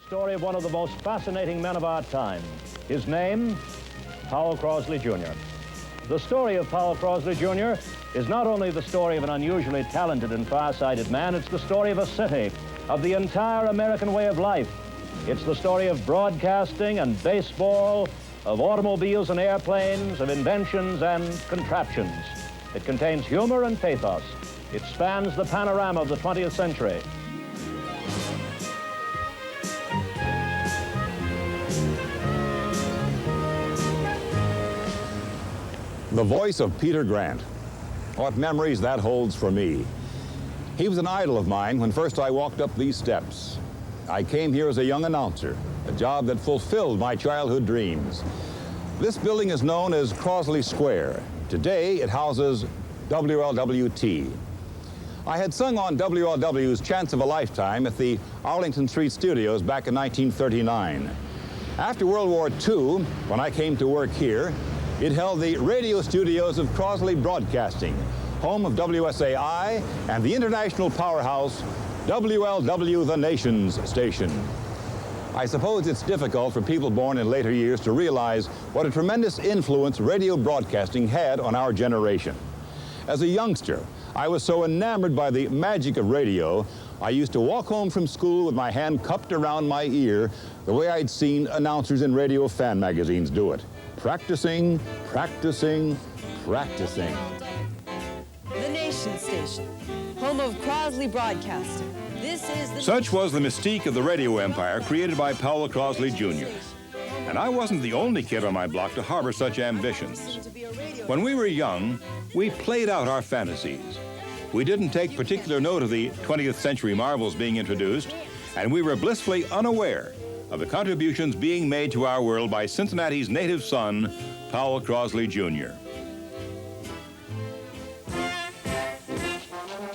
story of one of the most fascinating men of our time. His name, Powel Crosley, Jr. The story of Powel Crosley, Jr. is not only the story of an unusually talented and far-sighted man, it's the story of a city, of the entire American way of life. It's the story of broadcasting and baseball, of automobiles and airplanes, of inventions and contraptions. It contains humor and pathos. It spans the panorama of the 20th century. The voice of Peter Grant. What memories that holds for me. He was an idol of mine when first I walked up these steps. I came here as a young announcer, a job that fulfilled my childhood dreams. This building is known as Crosley Square. Today, it houses WLWT. I had sung on WLW's Chance of a Lifetime at the Arlington Street Studios back in 1939. After World War II, when I came to work here, it held the radio studios of Crosley Broadcasting, home of WSAI and the international powerhouse WLW, the nation's station. I suppose it's difficult for people born in later years to realize what a tremendous influence radio broadcasting had on our generation. As a youngster, I was so enamored by the magic of radio, I used to walk home from school with my hand cupped around my ear the way I'd seen announcers in radio fan magazines do it. Practicing, practicing, practicing. The Nation Station, home of Crosley Broadcasting. This is the Such was the mystique of the radio empire created by Powel Crosley, Jr. And I wasn't the only kid on my block to harbor such ambitions. When we were young, we played out our fantasies. We didn't take particular note of the 20th century marvels being introduced, and we were blissfully unaware of the contributions being made to our world by Cincinnati's native son, Powel Crosley, Jr.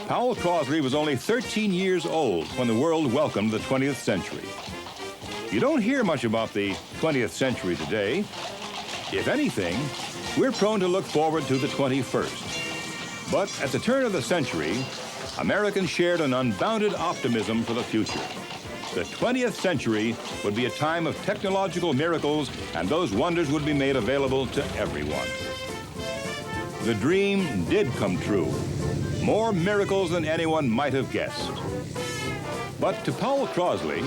Powel Crosley was only 13 years old when the world welcomed the 20th century. You don't hear much about the 20th century today. If anything, we're prone to look forward to the 21st. But at the turn of the century, Americans shared an unbounded optimism for the future. The 20th century would be a time of technological miracles, and those wonders would be made available to everyone. The dream did come true. More miracles than anyone might have guessed. But to Powel Crosley,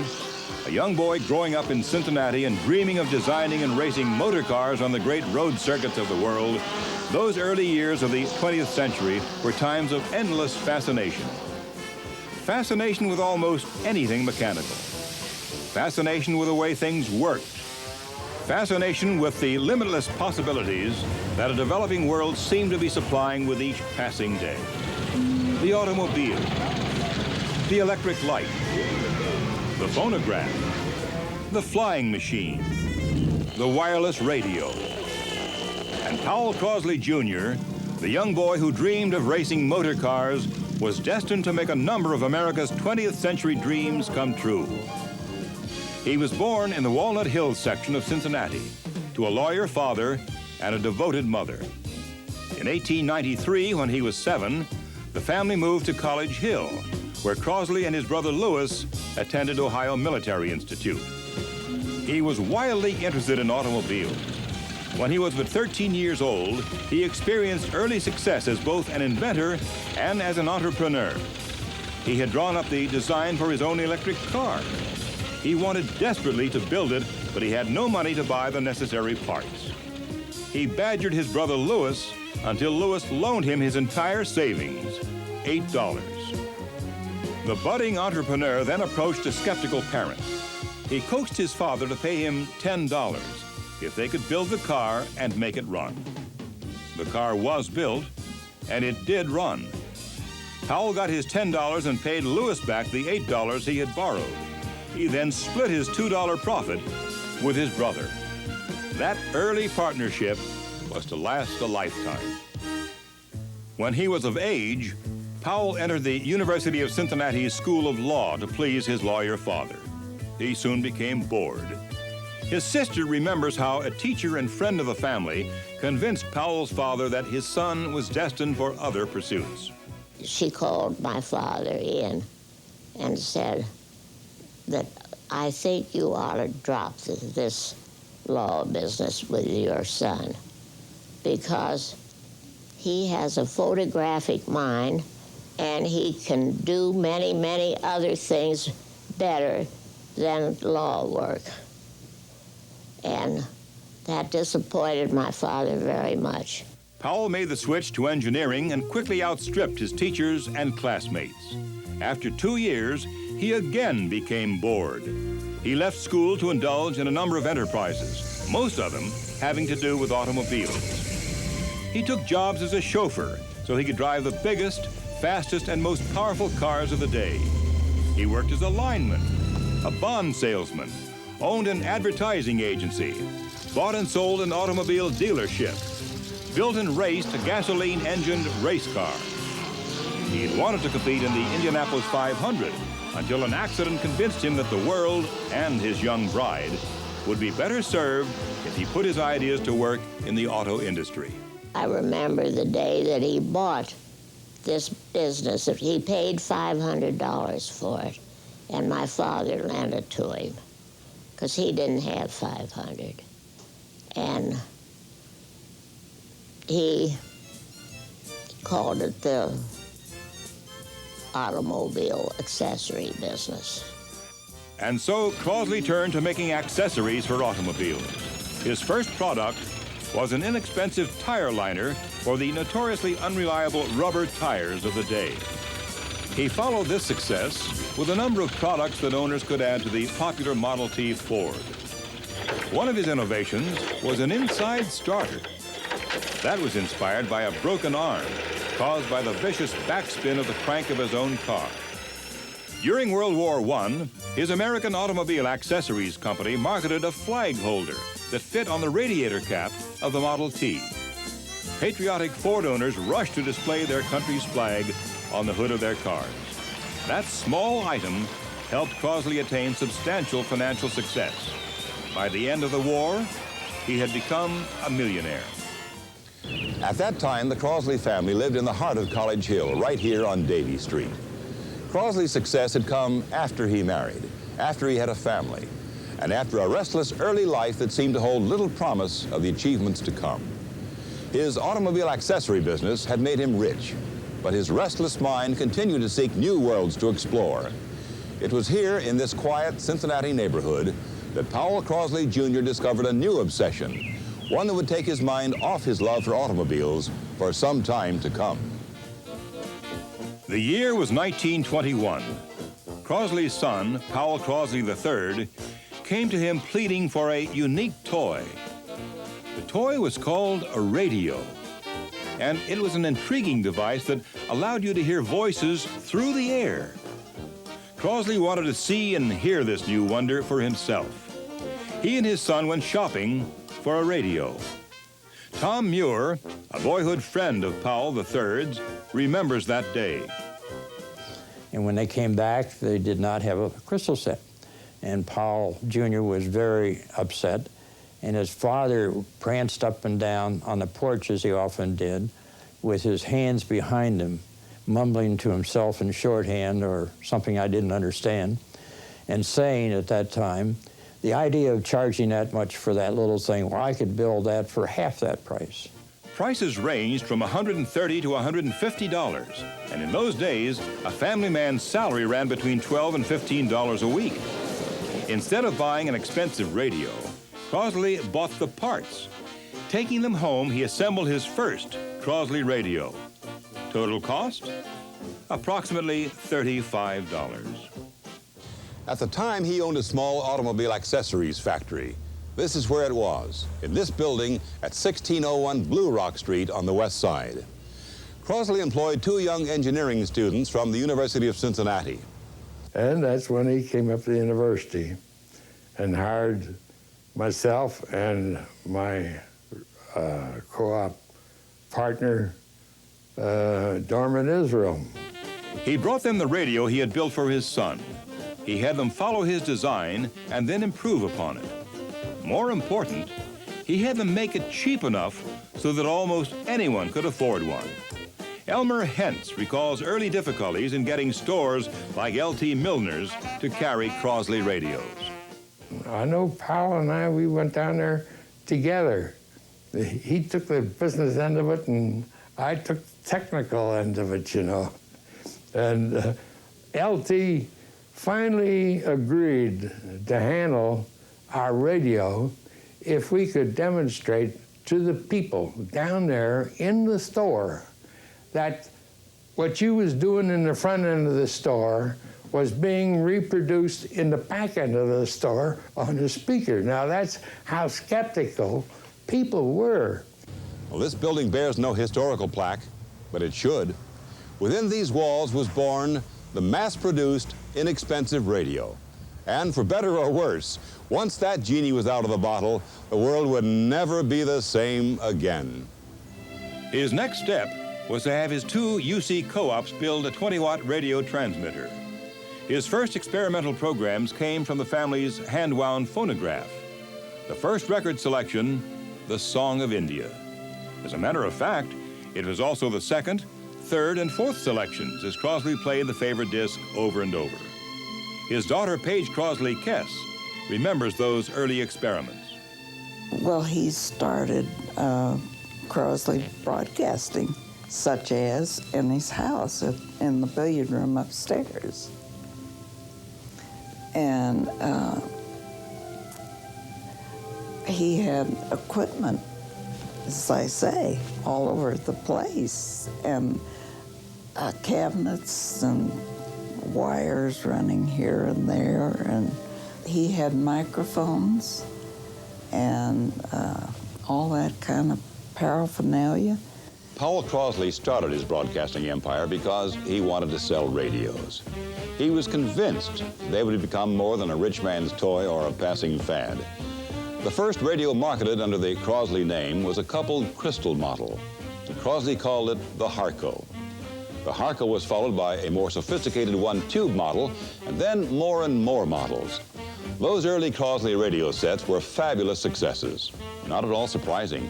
a young boy growing up in Cincinnati and dreaming of designing and racing motor cars on the great road circuits of the world, those early years of the 20th century were times of endless fascination. Fascination with almost anything mechanical. Fascination with the way things worked. Fascination with the limitless possibilities that a developing world seemed to be supplying with each passing day. The automobile, the electric light, the phonograph, the flying machine, the wireless radio. And Powel Crosley, Jr., the young boy who dreamed of racing motor cars, was destined to make a number of America's 20th century dreams come true. He was born in the Walnut Hills section of Cincinnati to a lawyer father and a devoted mother. In 1893, when he was 7, the family moved to College Hill, where Crosley and his brother Lewis attended Ohio Military Institute. He was wildly interested in automobiles. When he was but 13 years old, he experienced early success as both an inventor and as an entrepreneur. He had drawn up the design for his own electric car. He wanted desperately to build it, but he had no money to buy the necessary parts. He badgered his brother Lewis until Lewis loaned him his entire savings, $8. The budding entrepreneur then approached a skeptical parent. He coaxed his father to pay him $10 if they could build the car and make it run. The car was built, and it did run. Powel got his $10 and paid Lewis back the $8 he had borrowed. He then split his $2 profit with his brother. That early partnership was to last a lifetime. When he was of age, Powel entered the University of Cincinnati's School of Law to please his lawyer father. He soon became bored. His sister remembers how a teacher and friend of the family convinced Powell's father that his son was destined for other pursuits. She called my father in and said that I think you ought to drop this law business with your son, because he has a photographic mind and he can do many, many other things better than law work. And that disappointed my father very much. Powell made the switch to engineering and quickly outstripped his teachers and classmates. After 2 years, he again became bored. He left school to indulge in a number of enterprises, most of them having to do with automobiles. He took jobs as a chauffeur so he could drive the biggest, fastest, and most powerful cars of the day. He worked as a lineman, a bond salesman, owned an advertising agency, bought and sold an automobile dealership, built and raced a gasoline-engined race car. He had wanted to compete in the Indianapolis 500 until an accident convinced him that the world and his young bride would be better served if he put his ideas to work in the auto industry. I remember the day that he bought this business. He paid $500 for it, and my father lent it to him because he didn't have $500. And he called it the automobile accessory business. And so Crosley turned to making accessories for automobiles. His first product was an inexpensive tire liner for the notoriously unreliable rubber tires of the day. He followed this success with a number of products that owners could add to the popular Model T Ford. One of his innovations was an inside starter. That was inspired by a broken arm caused by the vicious backspin of the crank of his own car. During World War I, his American Automobile Accessories Company marketed a flag holder that fit on the radiator cap of the Model T. Patriotic Ford owners rushed to display their country's flag on the hood of their cars. That small item helped Crosley attain substantial financial success. By the end of the war, he had become a millionaire. At that time, the Crosley family lived in the heart of College Hill, right here on Davie Street. Crosley's success had come after he married, after he had a family, and after a restless early life that seemed to hold little promise of the achievements to come. His automobile accessory business had made him rich, but his restless mind continued to seek new worlds to explore. It was here in this quiet Cincinnati neighborhood that Powel Crosley Jr. discovered a new obsession, one that would take his mind off his love for automobiles for some time to come. The year was 1921. Crosley's son, Powel Crosley III, came to him pleading for a unique toy. The toy was called a radio, and it was an intriguing device that allowed you to hear voices through the air. Crosley wanted to see and hear this new wonder for himself. He and his son went shopping for a radio. Tom Muir, a boyhood friend of Powell III's, remembers that day. And when they came back, they did not have a crystal set. And Powell Jr. was very upset. And his father pranced up and down on the porch, as he often did, with his hands behind him, mumbling to himself in shorthand or something I didn't understand, and saying at that time, the idea of charging that much for that little thing, well, I could build that for half that price. Prices ranged from $130 to $150, and in those days, a family man's salary ran between $12 and $15 a week. Instead of buying an expensive radio, Crosley bought the parts. Taking them home, he assembled his first Crosley radio. Total cost? Approximately $35. At the time, he owned a small automobile accessories factory. This is where it was, in this building at 1601 Blue Rock Street on the west side. Crosley employed 2 young engineering students from the University of Cincinnati. And that's when he came up to the university and hired myself and my co-op partner, Dorman Israel. He brought them the radio he had built for his son. He had them follow his design and then improve upon it. More important, he had them make it cheap enough so that almost anyone could afford one. Elmer Hentz recalls early difficulties in getting stores like L.T. Milner's to carry Crosley radios. I know Powell and I, we went down there together. He took the business end of it, and I took the technical end of it, you know. And LT finally agreed to handle our radio if we could demonstrate to the people down there in the store that what you was doing in the front end of the store was being reproduced in the back end of the store on the speaker. Now that's how skeptical people were. Well, this building bears no historical plaque, but it should. Within these walls was born the mass-produced, inexpensive radio. And for better or worse, once that genie was out of the bottle, the world would never be the same again. His next step was to have his two UC co-ops build a 20-watt radio transmitter. His first experimental programs came from the family's hand-wound phonograph. The first record selection, The Song of India. As a matter of fact, it was also the second, third, and fourth selections as Crosley played the favorite disc over and over. His daughter, Paige Crosley Kess, remembers those early experiments. Well, he started Crosley Broadcasting, such as in his house in the billiard room upstairs. And he had equipment, as I say, all over the place, and cabinets and wires running here and there, and he had microphones and all that kind of paraphernalia. Powel Crosley started his broadcasting empire because he wanted to sell radios. He was convinced they would become more than a rich man's toy or a passing fad. The first radio marketed under the Crosley name was a coupled crystal model. Crosley called it the Harco. The Harco was followed by a more sophisticated one-tube model, and then more and more models. Those early Crosley radio sets were fabulous successes. Not at all surprising.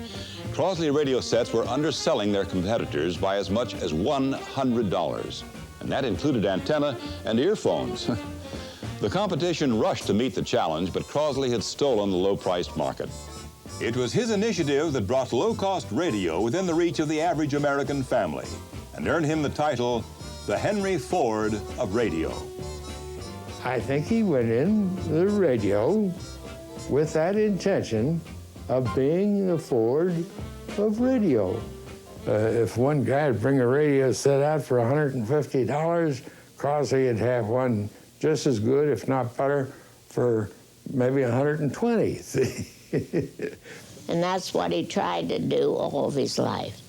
Crosley radio sets were underselling their competitors by as much as $100, and that included antenna and earphones. The competition rushed to meet the challenge, but Crosley had stolen the low-priced market. It was his initiative that brought low-cost radio within the reach of the average American family and earned him the title, the Henry Ford of radio. I think he went in the radio with that intention of being the Ford of radio. If one guy would bring a radio set out for $150, Crosley would have one just as good, if not better, for maybe $120. And that's what he tried to do all of his life,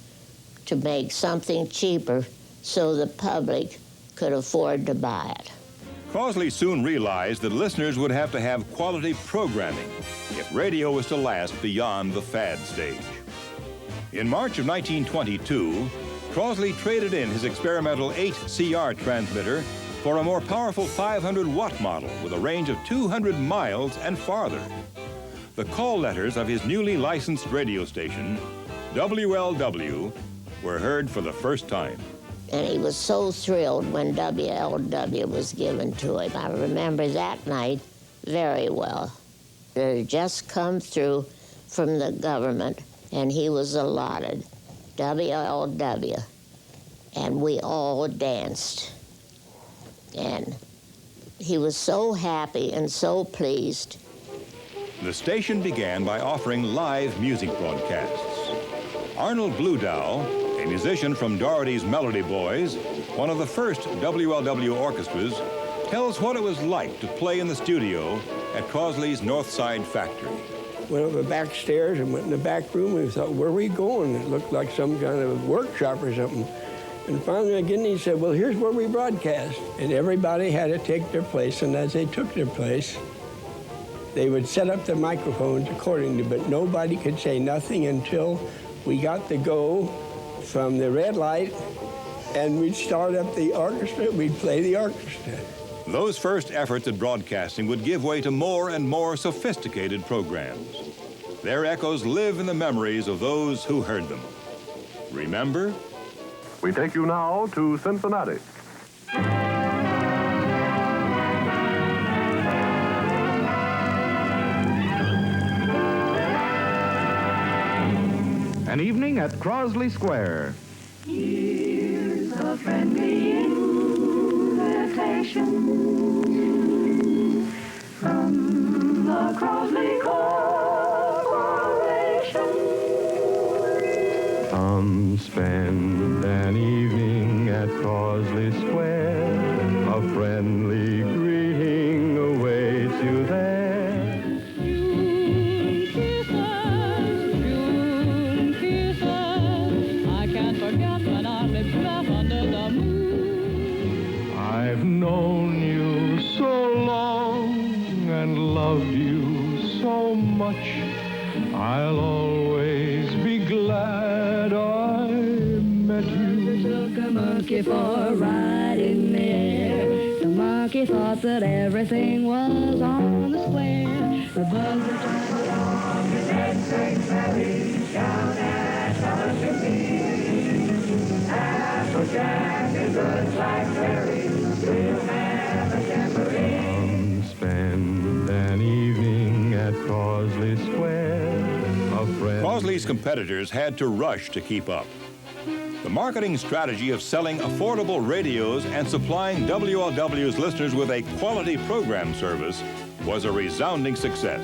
to make something cheaper so the public could afford to buy it. Crosley soon realized that listeners would have to have quality programming if radio was to last beyond the fad stage. In March of 1922, Crosley traded in his experimental 8CR transmitter for a more powerful 500-watt model with a range of 200 miles and farther. The call letters of his newly licensed radio station, WLW, were heard for the first time. And he was so thrilled when WLW was given to him. I remember that night very well. It had just come through from the government, and he was allotted WLW, and we all danced. And he was so happy and so pleased. The station began by offering live music broadcasts. Arnold Bluedow, a musician from Doherty's Melody Boys, one of the first WLW orchestras, tells what it was like to play in the studio at Crosley's North Side factory. Went over backstairs and went in the back room, and we thought, where are we going? It looked like some kind of workshop or something. And finally again he said, well, here's where we broadcast. And everybody had to take their place, and as they took their place, they would set up the microphones accordingly, but nobody could say nothing until we got the go from the red light, and we'd start up the orchestra, we'd play the orchestra. Those first efforts at broadcasting would give way to more and more sophisticated programs. Their echoes live in the memories of those who heard them. Remember? We take you now to Cincinnati. evening at Crosley Square. Here's a friendly invitation from the Crosley Corporation. Come spend an evening at Crosley Square. A friendly greeting awaits you there. June kisses, I can't forget when our lips met under the moon. I've known you so long and loved you so much. I'll always be glad I met you. Took a monkey for a ride in the air. The monkey thought that everything was on the square. The buzzer turned on his head, sang Sally down at Mississippi. Apple Jack and goods like Mary will have a tambourine. Come spend an evening at Crosley Square. A friend. Crosley's competitors had to rush to keep up. The marketing strategy of selling affordable radios and supplying WLW's listeners with a quality program service was a resounding success.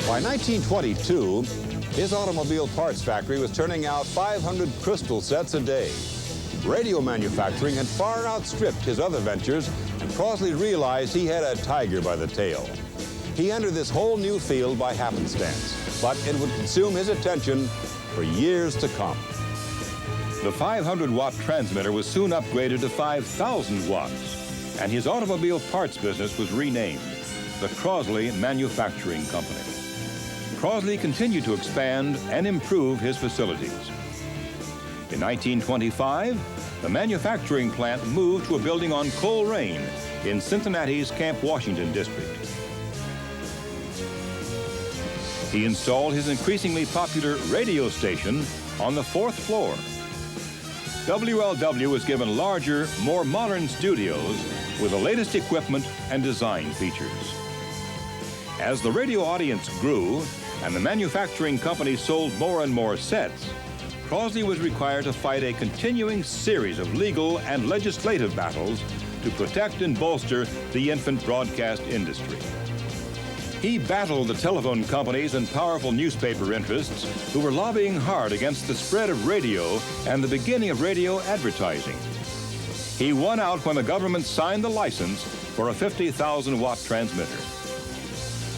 By 1922, his automobile parts factory was turning out 500 crystal sets a day. Radio manufacturing had far outstripped his other ventures, and Crosley realized he had a tiger by the tail. He entered this whole new field by happenstance, but it would consume his attention for years to come. The 500-watt transmitter was soon upgraded to 5,000 watts, and his automobile parts business was renamed the Crosley Manufacturing Company. Crosley continued to expand and improve his facilities. In 1925, the manufacturing plant moved to a building on Coleraine in Cincinnati's Camp Washington district. He installed his increasingly popular radio station on the 4th floor. WLW was given larger, more modern studios with the latest equipment and design features. As the radio audience grew and the manufacturing company sold more and more sets, Crosley was required to fight a continuing series of legal and legislative battles to protect and bolster the infant broadcast industry. He battled the telephone companies and powerful newspaper interests who were lobbying hard against the spread of radio and the beginning of radio advertising. He won out when the government signed the license for a 50,000-watt transmitter.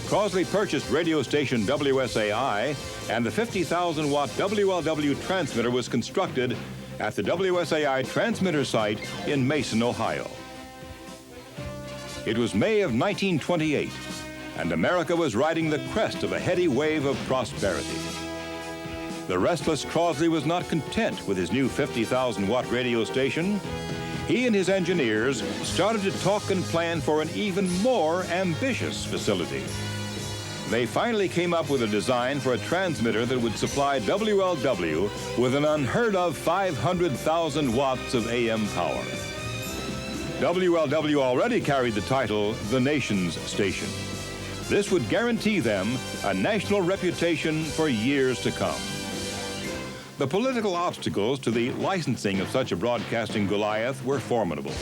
Crosley purchased radio station WSAI, and the 50,000-watt WLW transmitter was constructed at the WSAI transmitter site in Mason, Ohio. It was May of 1928, and America was riding the crest of a heady wave of prosperity. The restless Crosley was not content with his new 50,000-watt radio station. He and his engineers started to talk and plan for an even more ambitious facility. They finally came up with a design for a transmitter that would supply WLW with an unheard-of 500,000 watts of AM power. WLW already carried the title the nation's station. This would guarantee them a national reputation for years to come. The political obstacles to the licensing of such a broadcasting Goliath were formidable.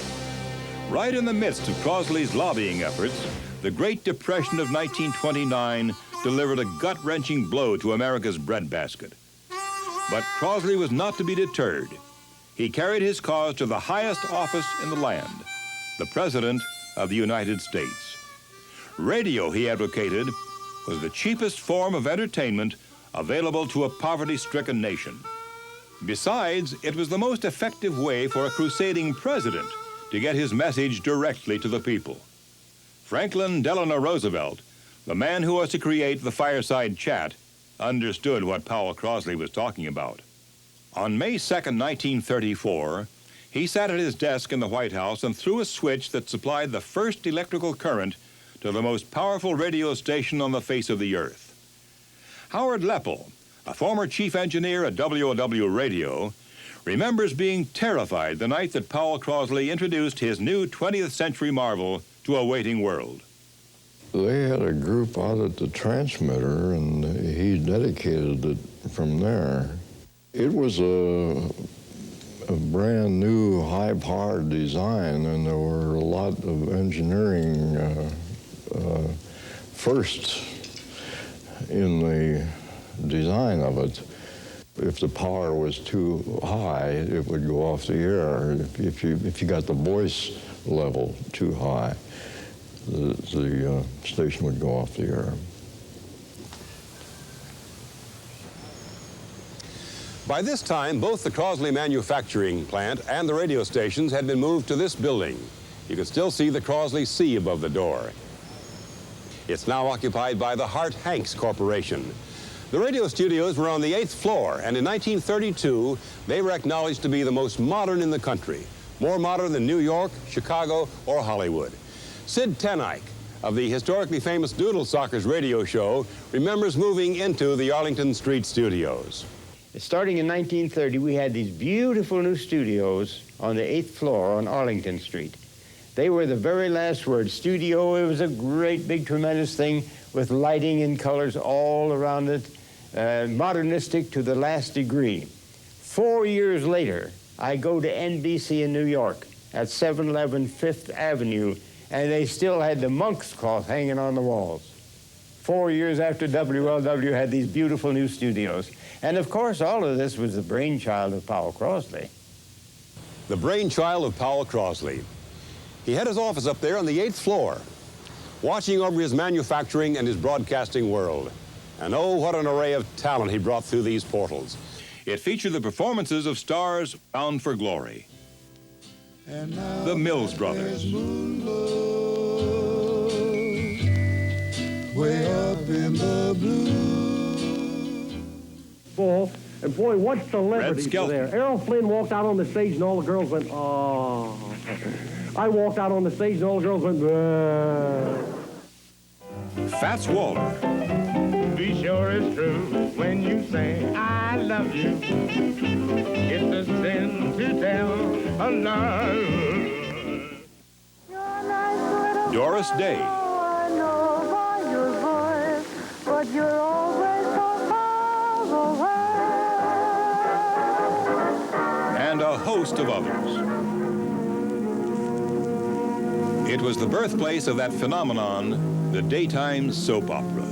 Right in the midst of Crosley's lobbying efforts, the Great Depression of 1929 delivered a gut-wrenching blow to America's breadbasket. But Crosley was not to be deterred. He carried his cause to the highest office in the land, the President of the United States. Radio, he advocated, was the cheapest form of entertainment available to a poverty-stricken nation. Besides, it was the most effective way for a crusading president to get his message directly to the people. Franklin Delano Roosevelt, the man who was to create the fireside chat, understood what Powel Crosley was talking about. On May 2nd, 1934, he sat at his desk in the White House and threw a switch that supplied the first electrical current to the most powerful radio station on the face of the earth. Howard Leppel, a former chief engineer at WLW Radio, remembers being terrified the night that Powel Crosley introduced his new 20th century marvel to a waiting world. They had a group out at the transmitter, and he dedicated it from there. It was a brand new high-powered design, and there were a lot of engineering firsts in the design of it. If the power was too high, it would go off the air. If you got the voice level too high, the station would go off the air. By this time, both the Crosley manufacturing plant and the radio stations had been moved to this building. You can still see the Crosley C above the door. It's now occupied by the Hart Hanks Corporation. The radio studios were on the 8th floor, and in 1932, they were acknowledged to be the most modern in the country, more modern than New York, Chicago, or Hollywood. Sid Tenike of the historically famous Doodle Sockers radio show remembers moving into the Arlington Street studios. Starting in 1930, we had these beautiful new studios on the 8th floor on Arlington Street. They were the very last word. Studio, it was a great, big, tremendous thing with lighting and colors all around it, modernistic to the last degree. 4 years later, I go to NBC in New York at 711 Fifth Avenue, and they still had the monk's cloth hanging on the walls. 4 years after WLW had these beautiful new studios. And of course, all of this was the brainchild of Powel Crosley. The brainchild of Powel Crosley. He had his office up there on the 8th floor, watching over his manufacturing and his broadcasting world. And oh, what an array of talent he brought through these portals. It featured the performances of stars bound for glory. The Mills Brothers. Way up in the blue. And boy, what celebrities Red were there. Errol Flynn walked out on the stage and all the girls went, oh. I walked out on the stage and all the girls went, Fats Waller. Be sure it's true when you say I love you. It's a sin to tell a lie. Doris Day. I know by your voice, but you're always so far away. And a host of others. It was the birthplace of that phenomenon, the daytime soap opera.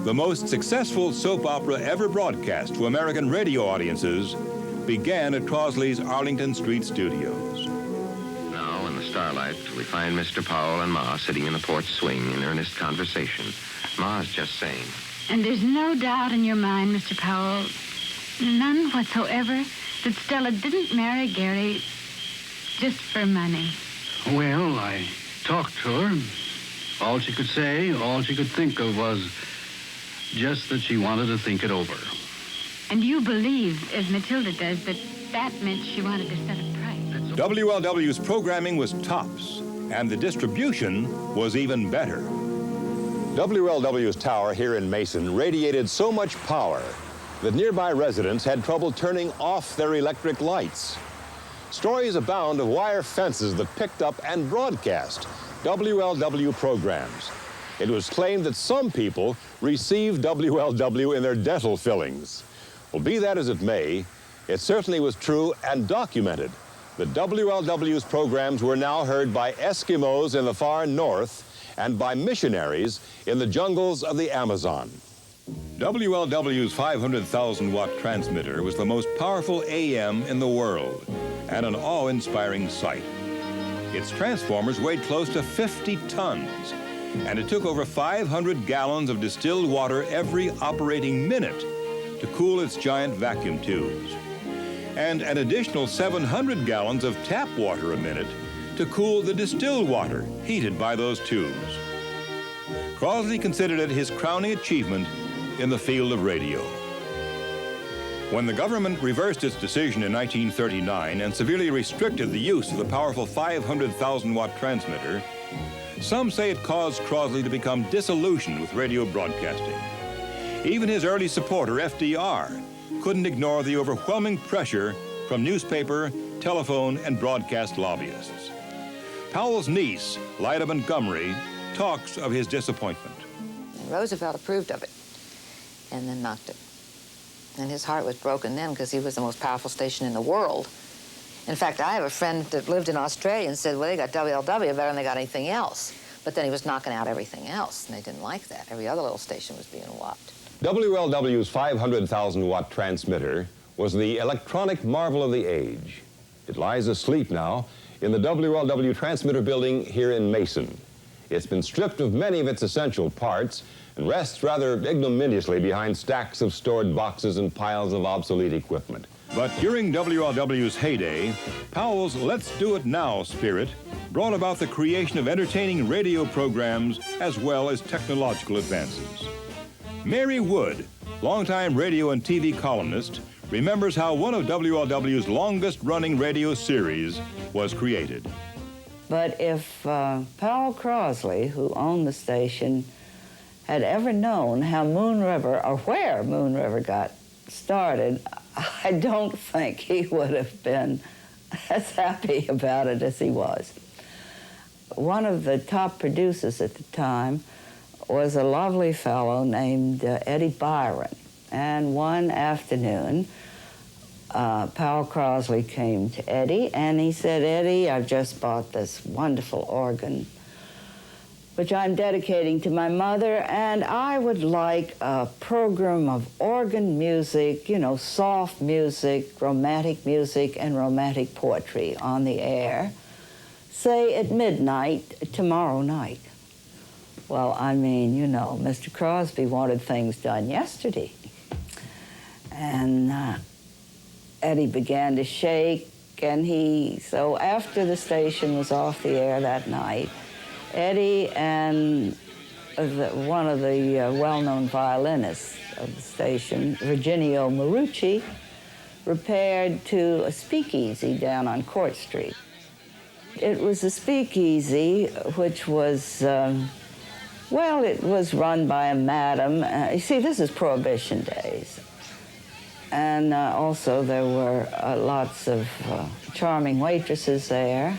The most successful soap opera ever broadcast to American radio audiences began at Crosley's Arlington Street studios. Now, in the starlight, we find Mr. Powell and Ma sitting in the porch swing in earnest conversation. Ma's just saying. And there's no doubt in your mind, Mr. Powell, none whatsoever, that Stella didn't marry Gary just for money. Well, I talked to her. All she could say, all she could think of was just that she wanted to think it over. And you believe, as Matilda does, that that meant she wanted to set a price. WLW's programming was tops, and the distribution was even better. WLW's tower here in Mason radiated so much power that nearby residents had trouble turning off their electric lights. Stories abound of wire fences that picked up and broadcast WLW programs. It was claimed that some people received WLW in their dental fillings. Well, be that as it may, it certainly was true and documented that WLW's programs were now heard by Eskimos in the far north and by missionaries in the jungles of the Amazon. WLW's 500,000-watt transmitter was the most powerful AM in the world and an awe-inspiring sight. Its transformers weighed close to 50 tons, and it took over 500 gallons of distilled water every operating minute to cool its giant vacuum tubes, and an additional 700 gallons of tap water a minute to cool the distilled water heated by those tubes. Crosley considered it his crowning achievement in the field of radio. When the government reversed its decision in 1939 and severely restricted the use of the powerful 500,000-watt transmitter, some say it caused Crosley to become disillusioned with radio broadcasting. Even his early supporter, FDR, couldn't ignore the overwhelming pressure from newspaper, telephone, and broadcast lobbyists. Powell's niece, Lyda Montgomery, talks of his disappointment. And Roosevelt approved of it and then knocked it. And his heart was broken then because he was the most powerful station in the world. In fact, I have a friend that lived in Australia and said, well, they got WLW better than they got anything else. But then he was knocking out everything else, and they didn't like that. Every other little station was being whopped. WLW's 500,000-watt transmitter was the electronic marvel of the age. It lies asleep now in the WLW transmitter building here in Mason. It's been stripped of many of its essential parts and rests rather ignominiously behind stacks of stored boxes and piles of obsolete equipment. But during WLW's heyday, Powell's Let's Do It Now spirit brought about the creation of entertaining radio programs as well as technological advances. Mary Wood, longtime radio and TV columnist, remembers how one of WLW's longest-running radio series was created. But if Powel Crosley, who owned the station, had ever known how Moon River, or where Moon River got started, I don't think he would have been as happy about it as he was. One of the top producers at the time was a lovely fellow named Eddie Byron. And one afternoon, Powel Crosley came to Eddie, and he said, Eddie, I've just bought this wonderful organ, which I'm dedicating to my mother, and I would like a program of organ music, you know, soft music, romantic and romantic poetry on the air, say at midnight tomorrow night. Well, I mean, you know, Mr. Crosby wanted things done yesterday. And Eddie began to shake, and so after the station was off the air that night, Eddie and one of the well-known violinists of the station, Virginio Marucci, repaired to a speakeasy down on Court Street. It was a speakeasy which was, well, it was run by a madam. You see, this is Prohibition days. And also there were lots of charming waitresses there.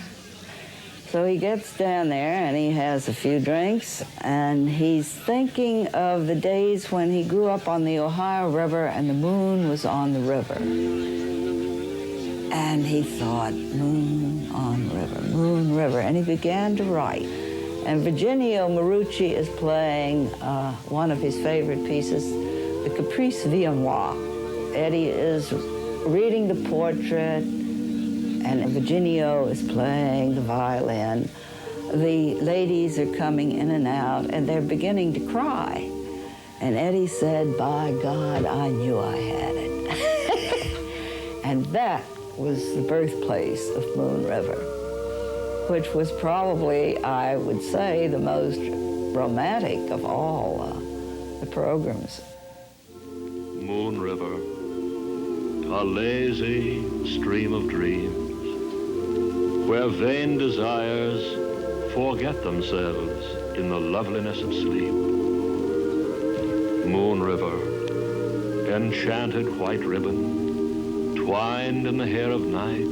So he gets down there and he has a few drinks, and he's thinking of the days when he grew up on the Ohio River and the moon was on the river. And he thought, moon river, and he began to write. And Virginio Marucci is playing one of his favorite pieces, the Caprice Viennois. Eddie is reading the portrait, and Virginio is playing the violin. The ladies are coming in and out, and they're beginning to cry. And Eddie said, by God, I knew I had it. And that was the birthplace of Moon River, which was probably, I would say, the most romantic of all the programs. Moon River, a lazy stream of dreams, where vain desires forget themselves in the loveliness of sleep. Moon River, enchanted white ribbon, twined in the hair of night,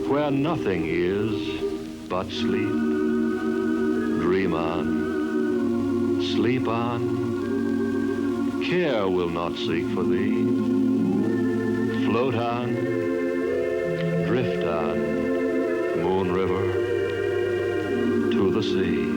where nothing is but sleep. Dream on, sleep on, care will not seek for thee. Float on, drift on, Moon River, to the sea.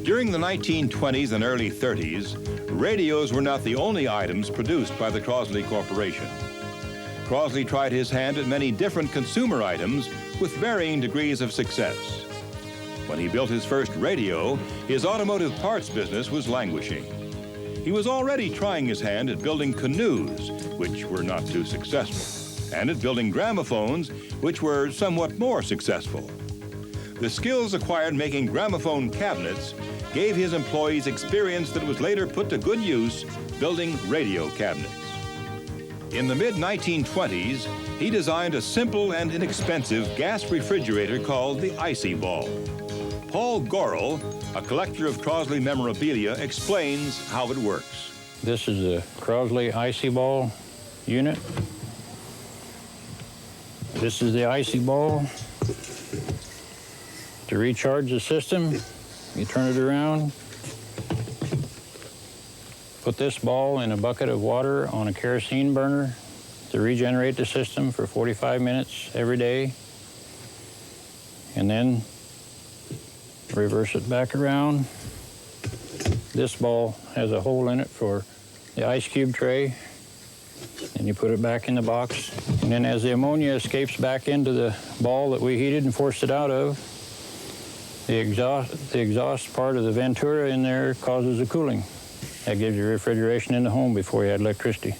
During the 1920s and early 30s, radios were not the only items produced by the Crosley Corporation. Crosley tried his hand at many different consumer items with varying degrees of success. When he built his first radio, his automotive parts business was languishing. He was already trying his hand at building canoes, which were not too successful, and at building gramophones, which were somewhat more successful. The skills acquired making gramophone cabinets gave his employees experience that was later put to good use building radio cabinets. In the mid-1920s, he designed a simple and inexpensive gas refrigerator called the Icy Ball. Paul Gorel, a collector of Crosley memorabilia, explains how it works. This is the Crosley Icy Ball unit. This is the Icy Ball. To recharge the system, you turn it around, put this ball in a bucket of water on a kerosene burner to regenerate the system for 45 minutes every day, and then reverse it back around. This ball has a hole in it for the ice cube tray, and you put it back in the box. And then as the ammonia escapes back into the ball that we heated and forced it out of, the exhaust part of the Ventura in there causes the cooling. That gives you refrigeration in the home before you had electricity.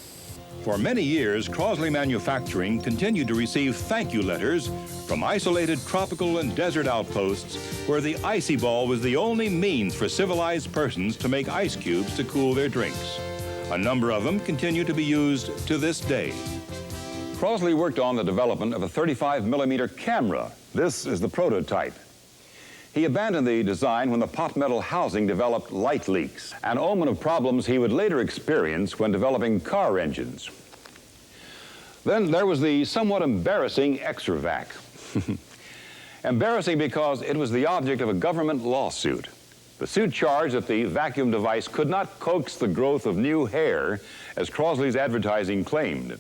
For many years, Crosley Manufacturing continued to receive thank you letters from isolated tropical and desert outposts where the icy ball was the only means for civilized persons to make ice cubes to cool their drinks. A number of them continue to be used to this day. Crosley worked on the development of a 35-millimeter camera. This is the prototype. He abandoned the design when the pot metal housing developed light leaks, an omen of problems he would later experience when developing car engines. Then there was the somewhat embarrassing Extravac. Embarrassing because it was the object of a government lawsuit. The suit charged that the vacuum device could not coax the growth of new hair, as Crosley's advertising claimed.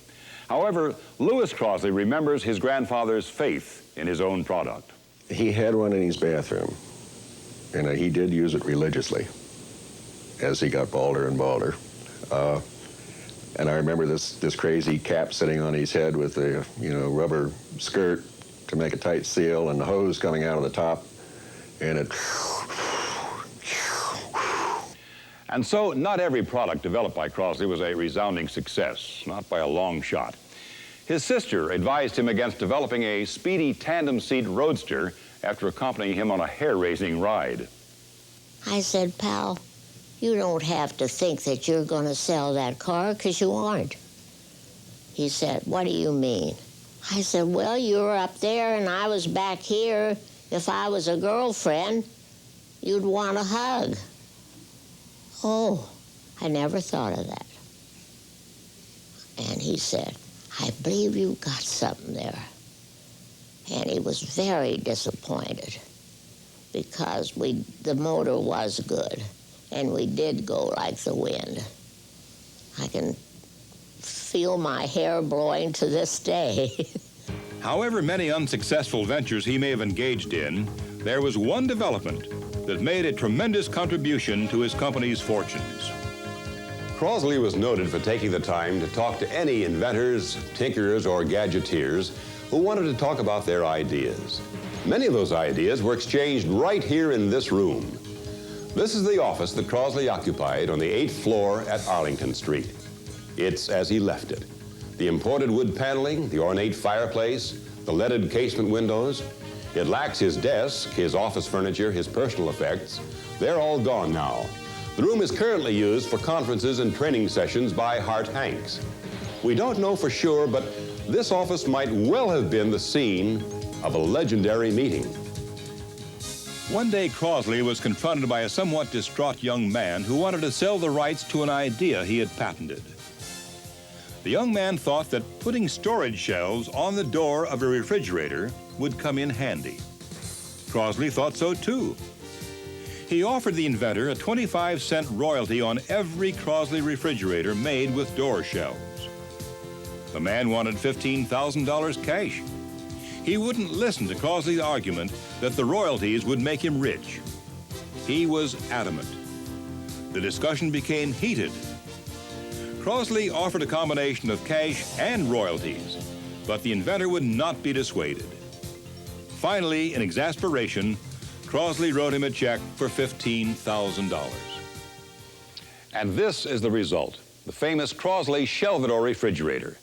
However, Louis Crosley remembers his grandfather's faith in his own product. He had one in his bathroom, and he did use it religiously as he got balder and balder. And I remember this crazy cap sitting on his head with the rubber skirt to make a tight seal, and the hose coming out of the top, and it. And so, not every product developed by Crosley was a resounding success, not by a long shot. His sister advised him against developing a speedy tandem seat roadster after accompanying him on a hair-raising ride. I said, pal, you don't have to think that you're going to sell that car, because you aren't. He said, what do you mean? I said, well, you were up there and I was back here. If I was a girlfriend, you'd want a hug. Oh, I never thought of that. And he said, I believe you got something there. And he was very disappointed because the motor was good and we did go like the wind. I can feel my hair blowing to this day. However many unsuccessful ventures he may have engaged in, there was one development that made a tremendous contribution to his company's fortunes. Crosley was noted for taking the time to talk to any inventors, tinkerers, or gadgeteers who wanted to talk about their ideas. Many of those ideas were exchanged right here in this room. This is the office that Crosley occupied on the 8th floor at Arlington Street. It's as he left it. The imported wood paneling, the ornate fireplace, the leaded casement windows. It lacks his desk, his office furniture, his personal effects. They're all gone now. The room is currently used for conferences and training sessions by Hart Hanks. We don't know for sure, but this office might well have been the scene of a legendary meeting. One day, Crosley was confronted by a somewhat distraught young man who wanted to sell the rights to an idea he had patented. The young man thought that putting storage shelves on the door of a refrigerator would come in handy. Crosley thought so too. He offered the inventor a 25-cent royalty on every Crosley refrigerator made with door shelves. The man wanted $15,000 cash. He wouldn't listen to Crosley's argument that the royalties would make him rich. He was adamant. The discussion became heated. Crosley offered a combination of cash and royalties, but the inventor would not be dissuaded. Finally, in exasperation, Crosley wrote him a check for $15,000. And this is the result, the famous Crosley Shelvador refrigerator.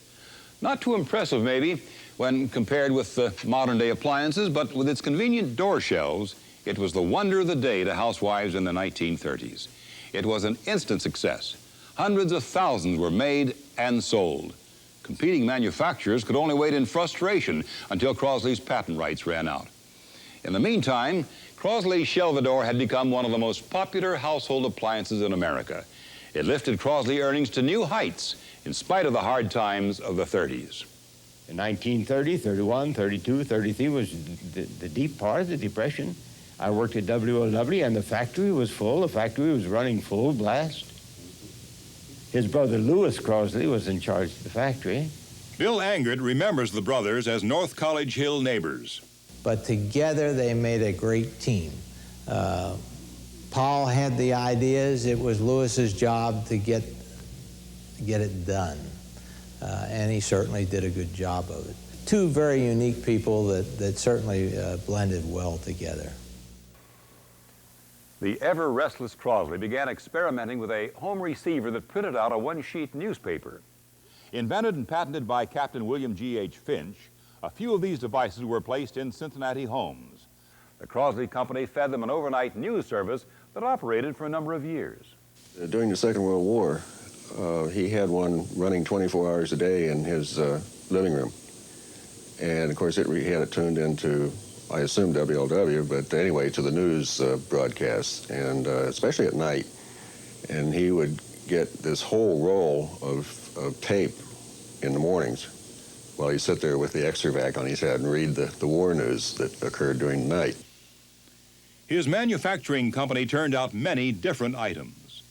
Not too impressive, maybe, when compared with the modern-day appliances, but with its convenient door shelves, it was the wonder of the day to housewives in the 1930s. It was an instant success. Hundreds of thousands were made and sold. Competing manufacturers could only wait in frustration until Crosley's patent rights ran out. In the meantime, Crosley Shelvador had become one of the most popular household appliances in America. It lifted Crosley earnings to new heights in spite of the hard times of the 30s. In 1930, 31, 32, 33 was the deep part of the Depression. I worked at WLW, and the factory was full. The factory was running full blast. His brother Lewis Crosley was in charge of the factory. Bill Angert remembers the brothers as North College Hill neighbors. But together they made a great team. Powell had the ideas. It was Lewis's job to get it done. And he certainly did a good job of it. Two very unique people that certainly blended well together. The ever-restless Crosley began experimenting with a home receiver that printed out a one-sheet newspaper. Invented and patented by Captain William G.H. Finch, a few of these devices were placed in Cincinnati homes. The Crosley Company fed them an overnight news service that operated for a number of years. During the Second World War, he had one running 24 hours a day in his living room. And of course, he had it tuned into, I assume, WLW, but anyway, to the news broadcasts, and especially at night. And he would get this whole roll of tape in the mornings while he'd sit there with the extravac on his head and read the war news that occurred during the night. His manufacturing company turned out many different items.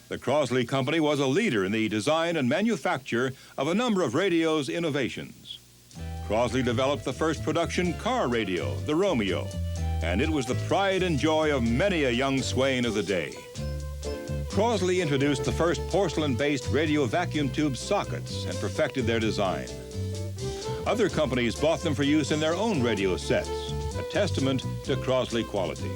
The Crosley Company was a leader in the design and manufacture of a number of radio's innovations. Crosley developed the first production car radio, the Romeo, and it was the pride and joy of many a young swain of the day. Crosley introduced the first porcelain-based radio vacuum tube sockets and perfected their design. Other companies bought them for use in their own radio sets, a testament to Crosley quality.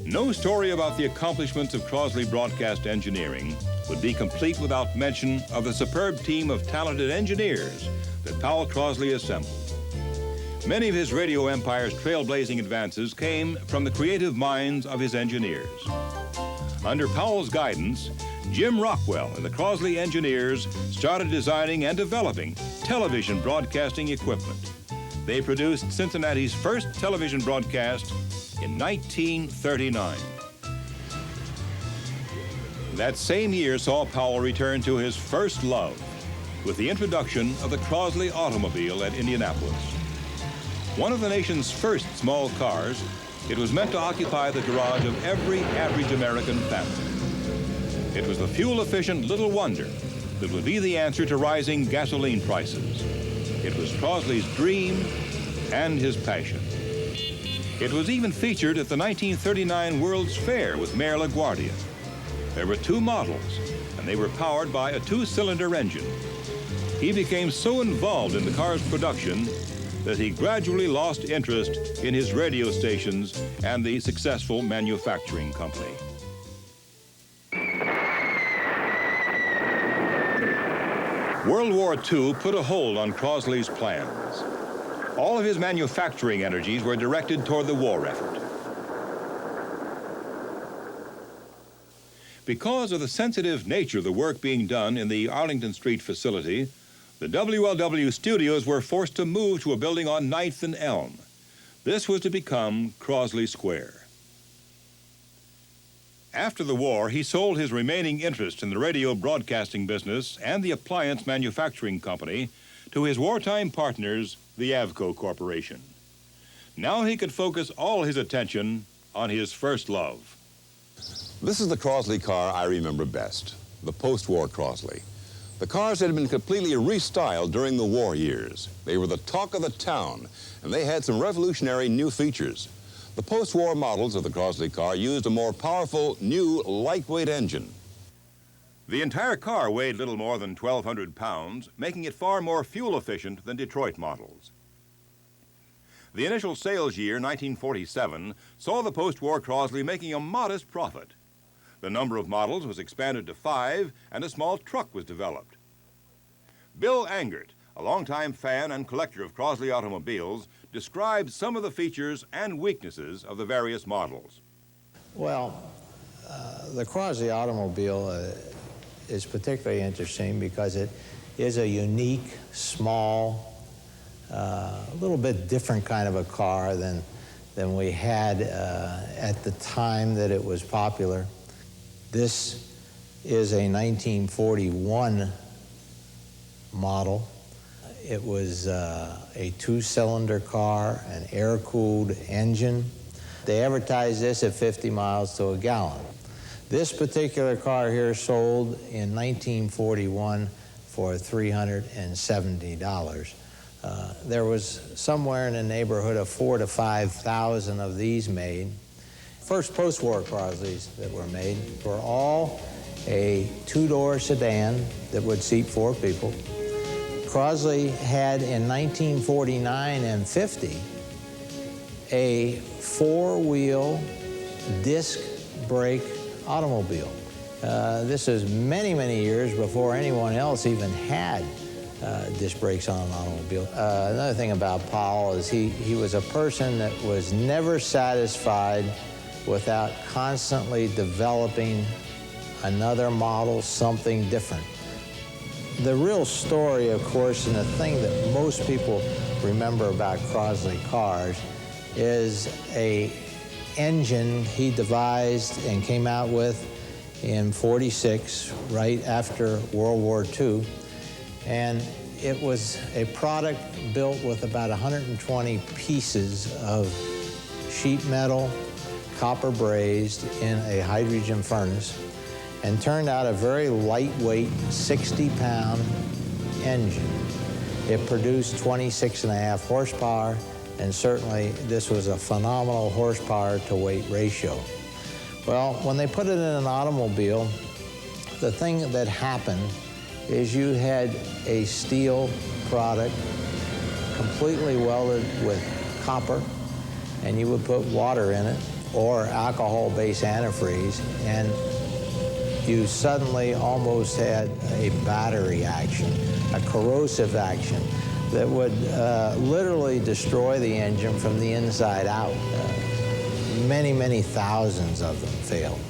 No story about the accomplishments of Crosley Broadcast Engineering would be complete without mention of the superb team of talented engineers that Powel Crosley assembled. Many of his radio empire's trailblazing advances came from the creative minds of his engineers. Under Powell's guidance, Jim Rockwell and the Crosley engineers started designing and developing television broadcasting equipment. They produced Cincinnati's first television broadcast in 1939. That same year saw Powell return to his first love with the introduction of the Crosley automobile at Indianapolis. One of the nation's first small cars, it was meant to occupy the garage of every average American family. It was the fuel-efficient little wonder that would be the answer to rising gasoline prices. It was Crosley's dream and his passion. It was even featured at the 1939 World's Fair with Mayor LaGuardia. There were two models, and they were powered by a two-cylinder engine. He became so involved in the car's production that he gradually lost interest in his radio stations and the successful manufacturing company. World War II put a hold on Crosley's plans. All of his manufacturing energies were directed toward the war effort. Because of the sensitive nature of the work being done in the Arlington Street facility, the WLW studios were forced to move to a building on 9th and Elm. This was to become Crosley Square. After the war, he sold his remaining interest in the radio broadcasting business and the appliance manufacturing company to his wartime partners, the Avco Corporation. Now he could focus all his attention on his first love. This is the Crosley car I remember best, the post-war Crosley. The cars had been completely restyled during the war years. They were the talk of the town, and they had some revolutionary new features. The post-war models of the Crosley car used a more powerful, new, lightweight engine. The entire car weighed little more than 1,200 pounds, making it far more fuel efficient than Detroit models. The initial sales year, 1947, saw the post-war Crosley making a modest profit. The number of models was expanded to 5, and a small truck was developed. Bill Angert, a longtime fan and collector of Crosley automobiles, described some of the features and weaknesses of the various models. Well, the Crosley automobile is particularly interesting because it is a unique, small, a little bit different kind of a car than we had at the time that it was popular. This is a 1941 model. It was a two-cylinder car, an air-cooled engine. They advertised this at 50 miles to a gallon. This particular car here sold in 1941 for $370. There was somewhere in the neighborhood of 4,000 to 5,000 of these made. First post-war Crosleys that were made were all a two-door sedan that would seat 4 people. Crosley had in 1949 and 50 a 4-wheel disc brake automobile. This is many, many years before anyone else even had disc brakes on an automobile. Another thing about Powell is he was a person that was never satisfied without constantly developing another model, something different. The real story, of course, and the thing that most people remember about Crosley cars is a engine he devised and came out with in '46, right after World War II. And it was a product built with about 120 pieces of sheet metal, copper brazed in a hydrogen furnace, and turned out a very lightweight 60-pound engine. It produced 26.5 horsepower, and certainly this was a phenomenal horsepower to weight ratio. Well, when they put it in an automobile, the thing that happened is you had a steel product completely welded with copper, and you would put water in it or alcohol-based antifreeze, and you suddenly almost had a battery action, a corrosive action that would literally destroy the engine from the inside out. Many, many thousands of them failed,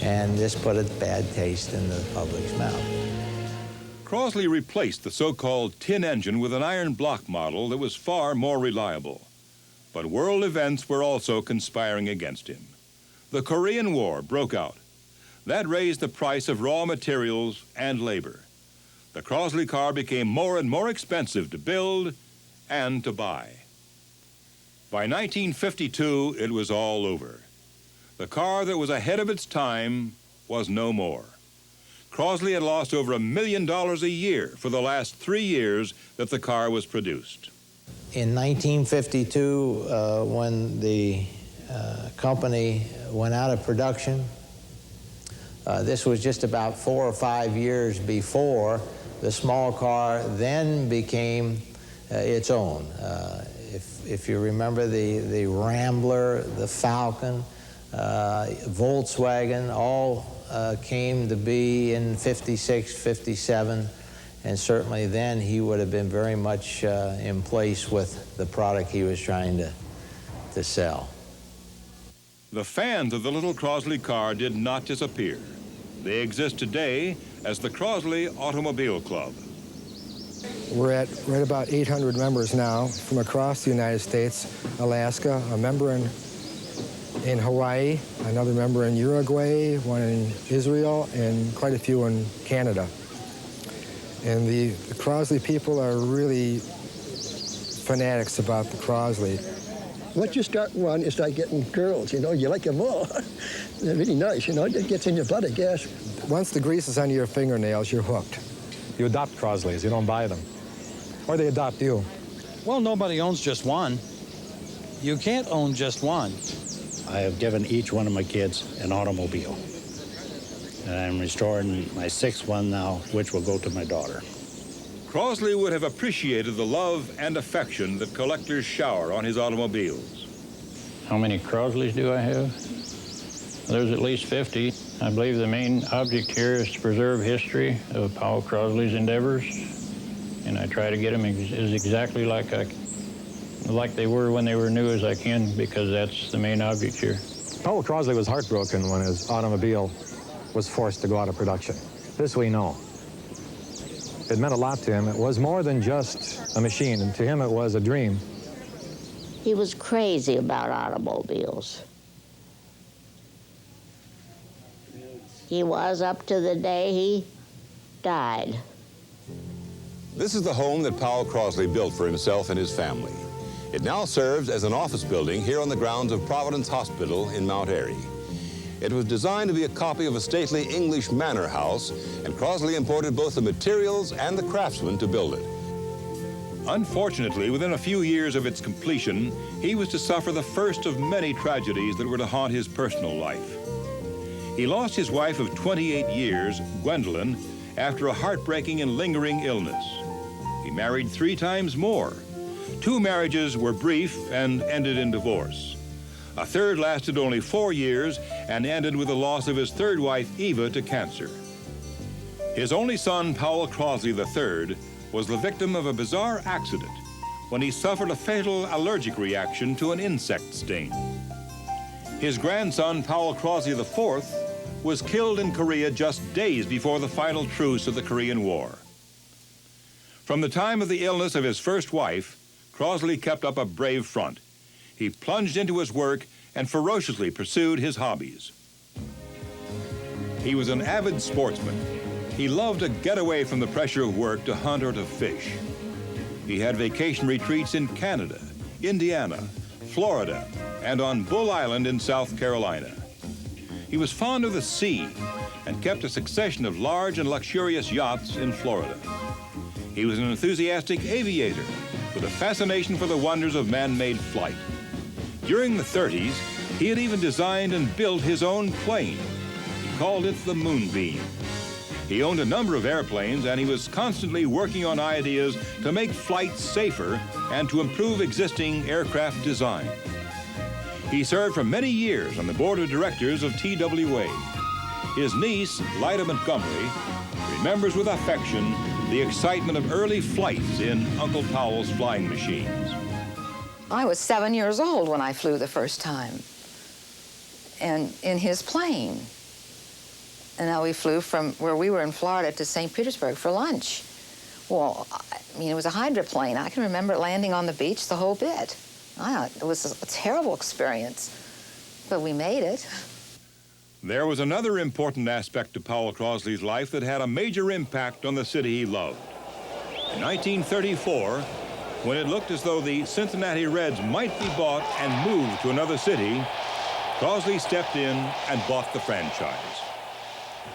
and this put a bad taste in the public's mouth. Crosley replaced the so-called tin engine with an iron block model that was far more reliable. But world events were also conspiring against him. The Korean War broke out. That raised the price of raw materials and labor. The Crosley car became more and more expensive to build and to buy. By 1952, it was all over. The car that was ahead of its time was no more. Crosley had lost over $1 million a year for the last 3 years that the car was produced. In 1952, when the company went out of production, this was just about 4 or 5 years before the small car then became its own. If you remember the Rambler, the Falcon, Volkswagen, all came to be in '56, '57, and certainly then he would have been very much in place with the product he was trying to sell. The fans of the little Crosley car did not disappear. They exist today as the Crosley Automobile Club. We're at right about 800 members now from across the United States, Alaska, a member in Hawaii, another member in Uruguay, one in Israel, and quite a few in Canada. And the Crosley people are really fanatics about the Crosley. Once you start one, it's like getting girls, you know, you like them all. They're really nice, you know, it gets in your blood, I guess. Once the grease is under your fingernails, you're hooked. You adopt Crosleys, you don't buy them. Or they adopt you. Well, nobody owns just one. You can't own just one. I have given each one of my kids an automobile. And I'm restoring my 6th one now, which will go to my daughter. Crosley would have appreciated the love and affection that collectors shower on his automobiles. How many Crosleys do I have? There's at least 50. I believe the main object here is to preserve history of Powel Crosley's endeavors, and I try to get them as exactly like they were when they were new as I can, because that's the main object here. Powel Crosley was heartbroken when his automobile was forced to go out of production. This we know. It meant a lot to him. It was more than just a machine, and to him it was a dream. He was crazy about automobiles. He was up to the day he died. This is the home that Powel Crosley built for himself and his family. It now serves as an office building here on the grounds of Providence Hospital in Mount Airy. It was designed to be a copy of a stately English manor house, and Crosley imported both the materials and the craftsmen to build it. Unfortunately, within a few years of its completion, he was to suffer the first of many tragedies that were to haunt his personal life. He lost his wife of 28 years, Gwendolyn, after a heartbreaking and lingering illness. He married 3 times more. 2 marriages were brief and ended in divorce. A third lasted only 4 years and ended with the loss of his third wife, Eva, to cancer. His only son, Powel Crosley III, was the victim of a bizarre accident when he suffered a fatal allergic reaction to an insect sting. His grandson, Powel Crosley IV, was killed in Korea just days before the final truce of the Korean War. From the time of the illness of his first wife, Crosley kept up a brave front. He plunged into his work and ferociously pursued his hobbies. He was an avid sportsman. He loved to get away from the pressure of work to hunt or to fish. He had vacation retreats in Canada, Indiana, Florida, and on Bull Island in South Carolina. He was fond of the sea and kept a succession of large and luxurious yachts in Florida. He was an enthusiastic aviator with a fascination for the wonders of man-made flight. During the 30s, he had even designed and built his own plane. He called it the Moonbeam. He owned a number of airplanes, and he was constantly working on ideas to make flights safer and to improve existing aircraft design. He served for many years on the board of directors of TWA. His niece, Lyda Montgomery, remembers with affection the excitement of early flights in Uncle Powell's flying machines. I was 7 years old when I flew the first time, and in his plane. And now we flew from where we were in Florida to St. Petersburg for lunch. Well, I mean, it was a hydroplane. I can remember it landing on the beach the whole bit. It was a terrible experience, but we made it. There was another important aspect to Powel Crosley's life that had a major impact on the city he loved. In 1934, when it looked as though the Cincinnati Reds might be bought and moved to another city, Crosley stepped in and bought the franchise.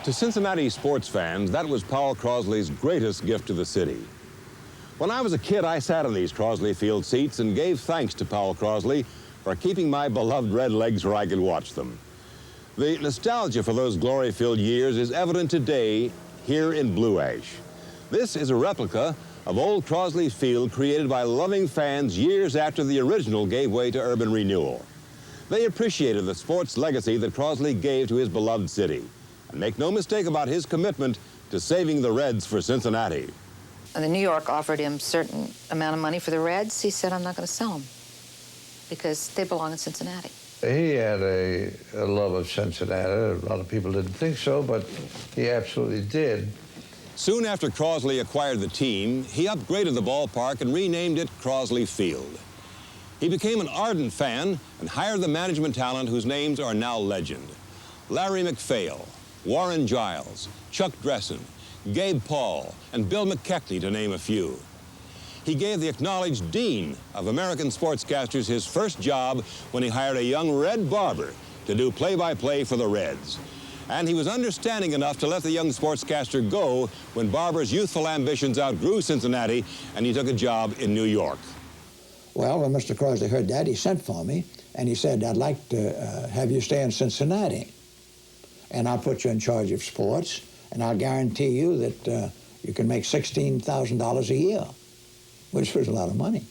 To Cincinnati sports fans, that was Powel Crosley's greatest gift to the city. When I was a kid, I sat in these Crosley Field seats and gave thanks to Powel Crosley for keeping my beloved Red legs where I could watch them. The nostalgia for those glory-filled years is evident today here in Blue Ash. This is a replica of old Crosley Field created by loving fans years after the original gave way to urban renewal. They appreciated the sports legacy that Crosley gave to his beloved city. And make no mistake about his commitment to saving the Reds for Cincinnati. And New York offered him a certain amount of money for the Reds. He said, I'm not going to sell them because they belong in Cincinnati. He had a love of Cincinnati. A lot of people didn't think so, but he absolutely did. Soon after Crosley acquired the team, he upgraded the ballpark and renamed it Crosley Field. He became an ardent fan and hired the management talent whose names are now legend. Larry McPhail, Warren Giles, Chuck Dressen, Gabe Paul, and Bill McKechnie, to name a few. He gave the acknowledged dean of American sportscasters his first job when he hired a young Red barber to do play-by-play for the Reds. And he was understanding enough to let the young sportscaster go when Barber's youthful ambitions outgrew Cincinnati and he took a job in New York. Well, when Mr. Crosley heard that, he sent for me and he said, I'd like to have you stay in Cincinnati. And I'll put you in charge of sports, and I'll guarantee you that you can make $16,000 a year, which was a lot of money.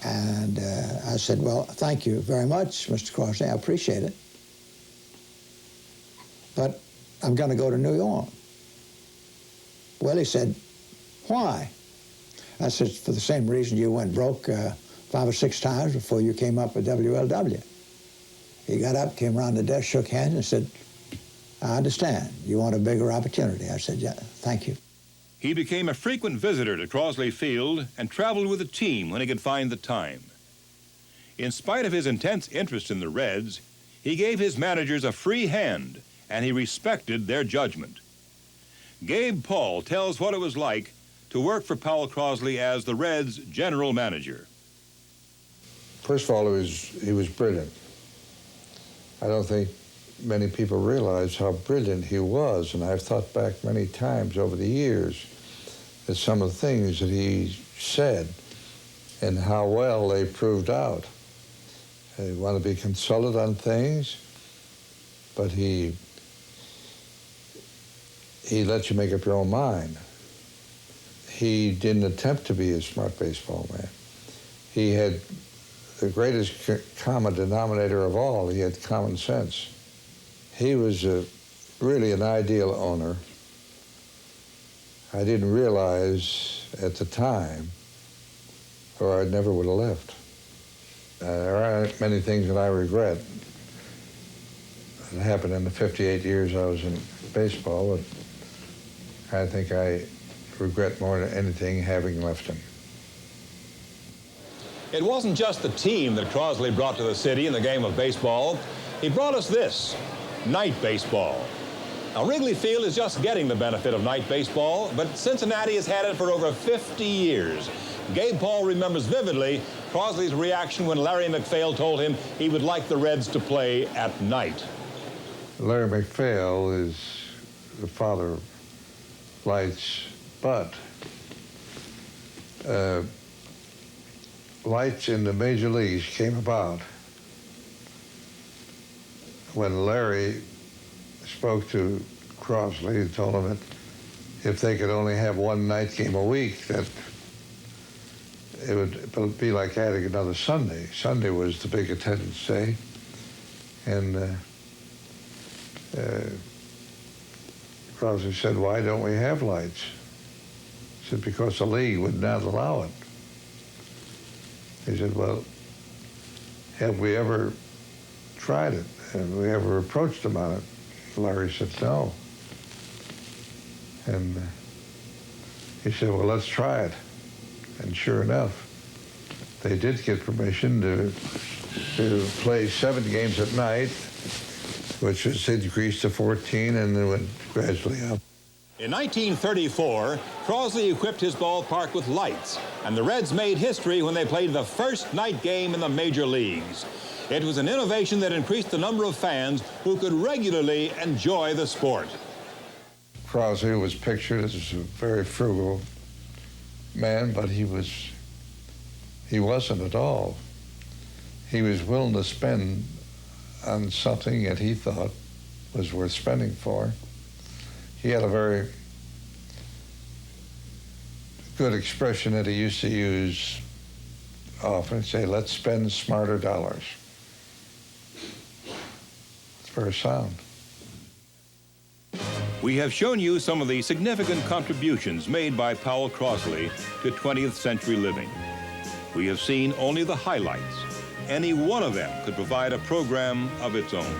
And I said, well, thank you very much, Mr. Crosley, I appreciate it. but I'm going to go to New York. Well, he said, why? I said, for the same reason you went broke 5 or 6 times before you came up with WLW. He got up, came around the desk, shook hands, and said, I understand. You want a bigger opportunity. I said, yeah, thank you. He became a frequent visitor to Crosley Field and traveled with the team when he could find the time. In spite of his intense interest in the Reds, he gave his managers a free hand, and he respected their judgment. Gabe Paul tells what it was like to work for Powel Crosley as the Reds' general manager. First of all, he was brilliant. I don't think many people realize how brilliant he was, and I've thought back many times over the years at some of the things that he said and how well they proved out. You want to be consulted on things, but he let you make up your own mind. He didn't attempt to be a smart baseball man. He had the greatest common denominator of all. He had common sense. He was really an ideal owner. I didn't realize at the time, or I never would have left. There aren't many things that I regret that happened in the 58 years I was in baseball, but I think I regret more than anything having left him. It wasn't just the team that Crosley brought to the city in the game of baseball. He brought us this, night baseball. Now, Wrigley Field is just getting the benefit of night baseball, but Cincinnati has had it for over 50 years. Gabe Paul remembers vividly Crosley's reaction when Larry McPhail told him he would like the Reds to play at night. Larry McPhail is the father of lights, but lights in the major leagues came about when Larry spoke to Crosley and told him that if they could only have one night game a week, that it would be like adding another Sunday. Sunday was the big attendance day, and Crosley said, why don't we have lights? He said, because the league would not allow it. He said, well, have we ever tried it? Have we ever approached them on it? Larry said, no. And he said, well, let's try it. And sure enough, they did get permission to play 7 games at night, which was increased to 14, and then went gradually up. In 1934, Crosley equipped his ballpark with lights, and the Reds made history when they played the first night game in the major leagues. It was an innovation that increased the number of fans who could regularly enjoy the sport. Crosley was pictured as a very frugal man, but he wasn't at all. He was willing to spend on something that he thought was worth spending for. He had a very good expression that he used to use often, say, let's spend smarter dollars. It's very sound. We have shown you some of the significant contributions made by Powel Crosley to 20th century living. We have seen only the highlights. Any one of them could provide a program of its own.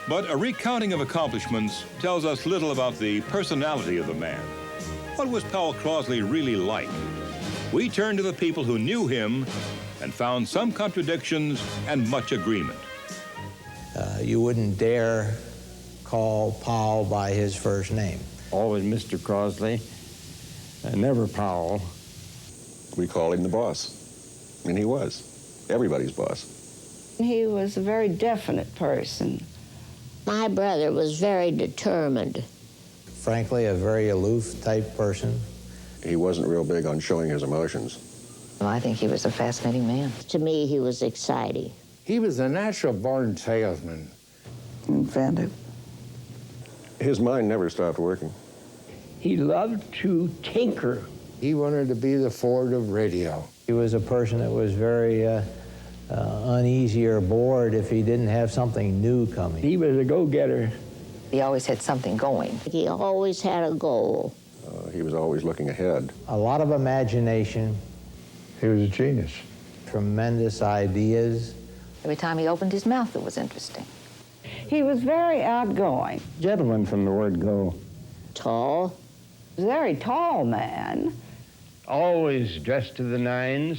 But a recounting of accomplishments tells us little about the personality of the man. What was Powel Crosley really like? We turned to the people who knew him and found some contradictions and much agreement. You wouldn't dare call Powell by his first name. Always Mr. Crosley, never Powell. We called him the boss, and he was everybody's boss. He was a very definite person. My brother was very determined. Frankly, a very aloof type person. He wasn't real big on showing his emotions. Well, I think he was a fascinating man. To me, he was exciting. He was a natural-born salesman. Inventive. His mind never stopped working. He loved to tinker. He wanted to be the Ford of radio. He was a person that was very uneasy or bored if he didn't have something new coming. He was a go-getter. He always had something going. He always had a goal. He was always looking ahead. A lot of imagination. He was a genius. Tremendous ideas. Every time he opened his mouth, it was interesting. He was very outgoing. Gentleman from the word go. Tall. Very tall man. Always dressed to the nines.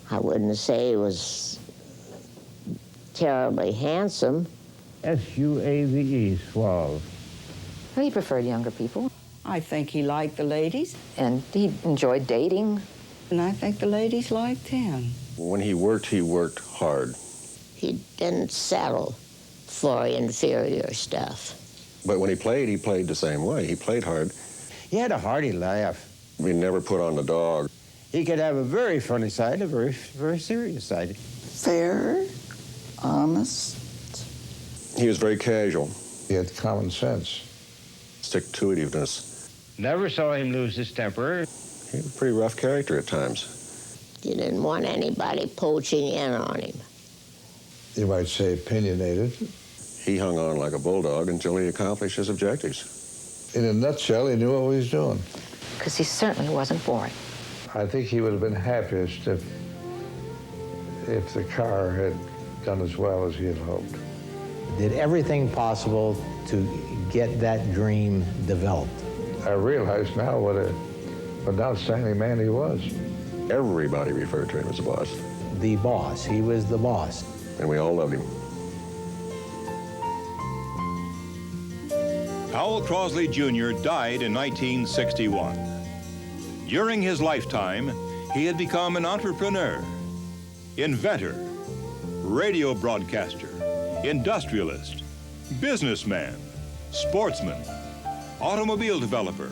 I wouldn't say he was terribly handsome. S-U-A-V-E, suave. Well, he preferred younger people. I think he liked the ladies. And he enjoyed dating. And I think the ladies liked him. When he worked hard. He didn't settle for inferior stuff. But when he played the same way. He played hard. He had a hearty laugh. He never put on the dog. He could have a very funny side, a very, very serious side. Fair, honest. He was very casual. He had common sense. Stick-to-itiveness. Never saw him lose his temper. He was a pretty rough character at times. He didn't want anybody poaching in on him. You might say opinionated. He hung on like a bulldog until he accomplished his objectives. In a nutshell, he knew what he was doing. Because he certainly wasn't boring. I think he would have been happiest if the car had done as well as he had hoped. Did everything possible to get that dream developed. I realize now what an outstanding man he was. Everybody referred to him as the boss. The boss. He was the boss. And we all loved him. Powel Crosley Jr. died in 1961. During his lifetime, he had become an entrepreneur, inventor, radio broadcaster, industrialist, businessman, sportsman, automobile developer,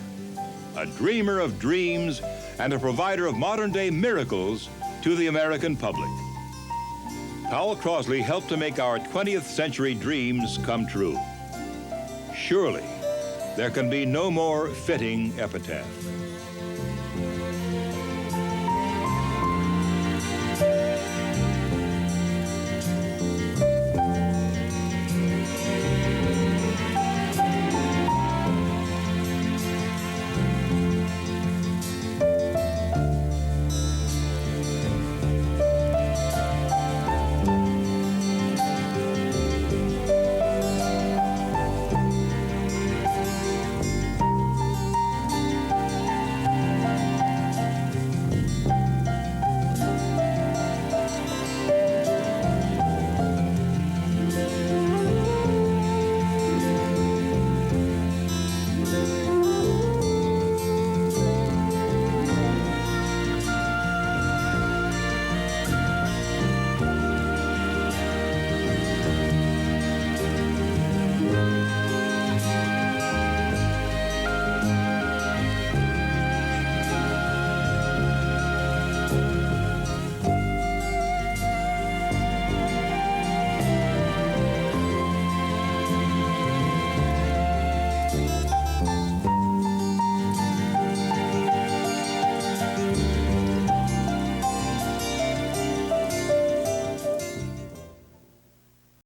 a dreamer of dreams, and a provider of modern-day miracles to the American public. Powel Crosley helped to make our 20th century dreams come true. Surely, there can be no more fitting epitaph.